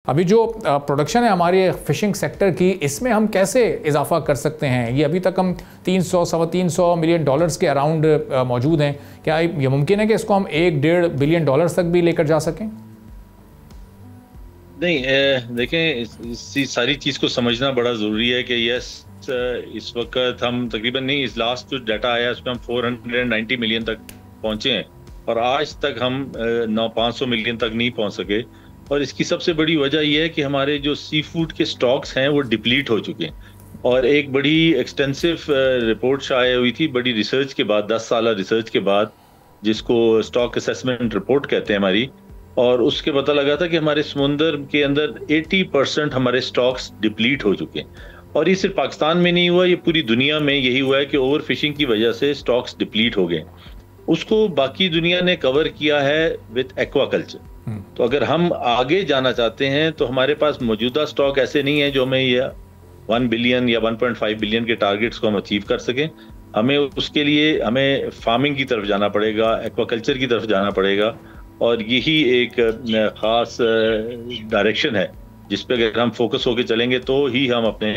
अभी जो प्रोडक्शन है हमारी फ़िशिंग सेक्टर की, इसमें हम कैसे इजाफा कर सकते हैं? ये अभी तक हम 300-325 मिलियन डॉलर्स के अराउंड मौजूद हैं। क्या ये मुमकिन है कि इसको हम 1-1.5 बिलियन डॉलर्स तक भी लेकर जा सकें? नहीं, देखें, इस सारी चीज़ को समझना बड़ा ज़रूरी है कि यस, इस वक्त हम तकरीबन नहीं, इस लास्ट जो डाटा आया उसमें हम 490 मिलियन तक पहुंचे हैं और आज तक हम 500 मिलियन तक नहीं पहुंच सके। और इसकी सबसे बड़ी वजह यह है कि हमारे जो सी फूड के स्टॉक्स हैं वो डिप्लीट हो चुके हैं। और एक बड़ी एक्सटेंसिव रिपोर्ट शाये हुई थी, बड़ी रिसर्च के बाद, 10 साल रिसर्च के बाद, जिसको स्टॉक असेसमेंट रिपोर्ट कहते हैं हमारी। और उसके पता लगा था कि हमारे समुंदर के अंदर 80% हमारे स्टॉक्स डिप्लीट हो चुके हैं। और ये सिर्फ पाकिस्तान में नहीं हुआ, ये पूरी दुनिया में यही हुआ है कि ओवर फिशिंग की वजह से स्टॉक्स डिप्लीट हो गए। उसको बाकी दुनिया ने कवर किया है विद एक्वाकल्चर। तो अगर हम आगे जाना चाहते हैं तो हमारे पास मौजूदा स्टॉक ऐसे नहीं है जो हमें ये 1 बिलियन या 1.5 बिलियन के टारगेट्स को हम अचीव कर सकें। हमें उसके लिए हमें फार्मिंग की तरफ जाना पड़ेगा, एक्वाकल्चर की तरफ जाना पड़ेगा। और यही एक खास डायरेक्शन है जिस पे अगर हम फोकस होकर चलेंगे तो ही हम अपने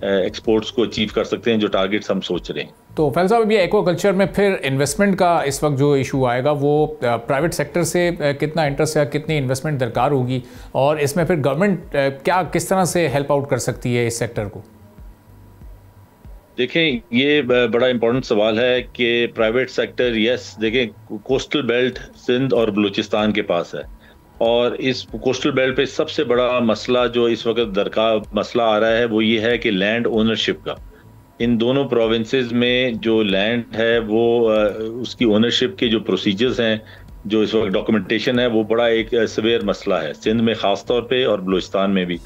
एक्सपोर्ट्स को अचीव कर सकते हैं, जो टारगेट्स हम सोच रहे हैं। तो फैल साहब, ये एक्वाकल्चर में फिर इन्वेस्टमेंट का इस वक्त जो इशू आएगा वो प्राइवेट सेक्टर से कितना इंटरेस्ट या कितनी इन्वेस्टमेंट दरकार होगी, और इसमें फिर गवर्नमेंट क्या किस तरह से हेल्प आउट कर सकती है इस सेक्टर को? देखें, ये बड़ा इंपॉर्टेंट सवाल है कि प्राइवेट सेक्टर, यस, देखें, कोस्टल बेल्ट सिंध और बलूचिस्तान के पास है। और इस कोस्टल बेल्ट पे सबसे बड़ा मसला जो इस वक्त दरकार मसला आ रहा है वो ये है कि लैंड ओनरशिप का। इन दोनों प्रोविंसेस में जो लैंड है वो उसकी ओनरशिप के जो प्रोसीजर्स हैं, जो इस वक्त डॉक्यूमेंटेशन है, वो बड़ा एक सवेयर मसला है, सिंध में खास तौर पे और बलूचिस्तान में भी।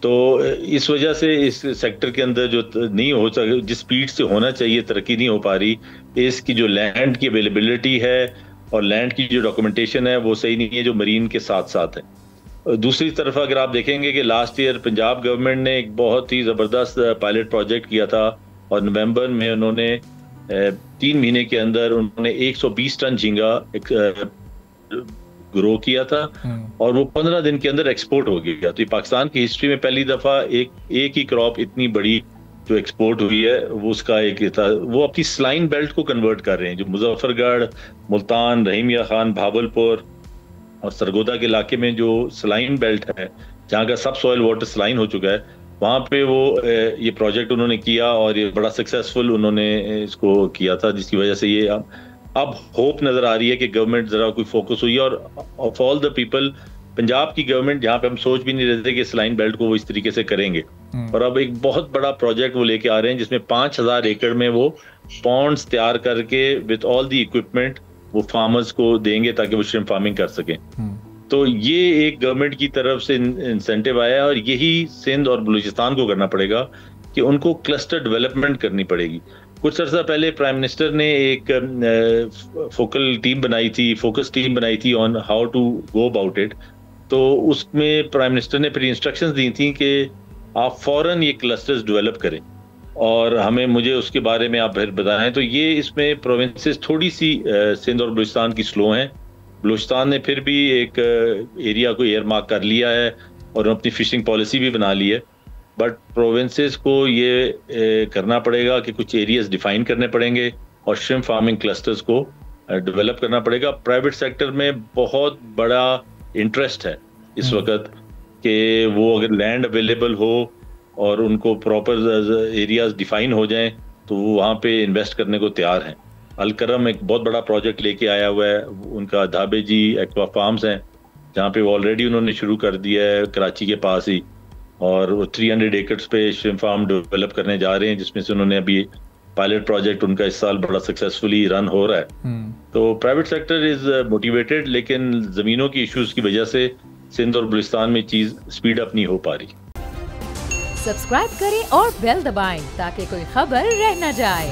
तो इस वजह से इस सेक्टर के अंदर जो नहीं हो सके, जिस स्पीड से होना चाहिए तरक्की नहीं हो पा रही। इसकी जो लैंड की अवेलेबिलिटी है और लैंड की जो डॉक्यूमेंटेशन है वो सही नहीं है, जो मरीन के साथ साथ है। दूसरी तरफ अगर आप देखेंगे कि लास्ट ईयर पंजाब गवर्नमेंट ने एक बहुत ही ज़बरदस्त पायलट प्रोजेक्ट किया था और नवंबर में उन्होंने 3 महीने के अंदर उन्होंने 120 टन झींगा ग्रो किया था और वो 15 दिन के अंदर एक्सपोर्ट हो गया। तो ये पाकिस्तान की हिस्ट्री में पहली दफा एक ही क्रॉप इतनी बड़ी जो एक्सपोर्ट हुई है वो उसका एक था। वो अपनी स्लाइन बेल्ट को कन्वर्ट कर रहे हैं, जो मुजफ्फरगढ़, मुल्तान, रहीमिया खान, भावलपुर और सरगोदा के इलाके में जो स्लाइन बेल्ट है, जहाँ का सब सॉइल वाटर स्लाइन हो चुका है, वहाँ पे वो ये प्रोजेक्ट उन्होंने किया और ये बड़ा सक्सेसफुल उन्होंने इसको किया था, जिसकी वजह से ये अब होप नजर आ रही है कि गवर्नमेंट जरा कोई फोकस हुई। और of all the people, Punjab की गवर्नमेंट, जहाँ पे हम सोच भी नहीं रहे थे कि स्लाइन बेल्ट को वो इस तरीके से करेंगे, और अब एक बहुत बड़ा प्रोजेक्ट वो लेके आ रहे हैं जिसमें 5000 एकड़ में वो पॉन्ड्स तैयार करके विद ऑल दी इक्विपमेंट वो फार्मर्स को देंगे ताकि वो श्रिम्प फार्मिंग कर सकें। तो ये एक गवर्नमेंट की तरफ से इंसेंटिव आया है और यही सिंध और बलूचिस्तान को करना पड़ेगा कि उनको क्लस्टर डेवलपमेंट करनी पड़ेगी। कुछ अर्सा पहले प्राइम मिनिस्टर ने एक फोकल टीम बनाई थी, फोकस टीम बनाई थी on how to go about it. तो उसमें प्राइम मिनिस्टर ने फिर इंस्ट्रक्शंस दी थी कि आप फौरन ये क्लस्टर्स डेवलप करें और मुझे उसके बारे में आप फिर बताएं। तो ये इसमें प्रोविंसेस थोड़ी सी सिंध और बलूचिस्तान की स्लो हैं। बलूचिस्तान ने फिर भी एक एरिया को एयर मार्क कर लिया है और अपनी फिशिंग पॉलिसी भी बना ली है, बट प्रोविंसेस को ये करना पड़ेगा कि कुछ एरियाज डिफाइन करने पड़ेंगे और श्रिम्प फार्मिंग क्लस्टर्स को डेवलप करना पड़ेगा। प्राइवेट सेक्टर में बहुत बड़ा इंटरेस्ट है इस वक्त कि वो अगर लैंड अवेलेबल हो और उनको प्रॉपर एरियाज डिफाइन हो जाएं तो वो वहाँ पे इन्वेस्ट करने को तैयार हैं। अलकरम एक बहुत बड़ा प्रोजेक्ट लेके आया हुआ है, उनका धाबे जी एक्वा फार्म्स हैं जहाँ पे वो ऑलरेडी उन्होंने शुरू कर दिया है कराची के पास ही, और वो 300 एकड़ पे श्रिम्प फार्म डेवलप करने जा रहे हैं, जिसमें से उन्होंने अभी पायलट प्रोजेक्ट उनका इस साल बड़ा सक्सेसफुली रन हो रहा है। तो प्राइवेट सेक्टर इज मोटिवेटेड, लेकिन जमीनों की इश्यूज की वजह से सिंध और बलूचिस्तान में चीज स्पीड अप नहीं हो पा रही। सब्सक्राइब करें और बेल दबाएं ताकि कोई खबर रह न जाए।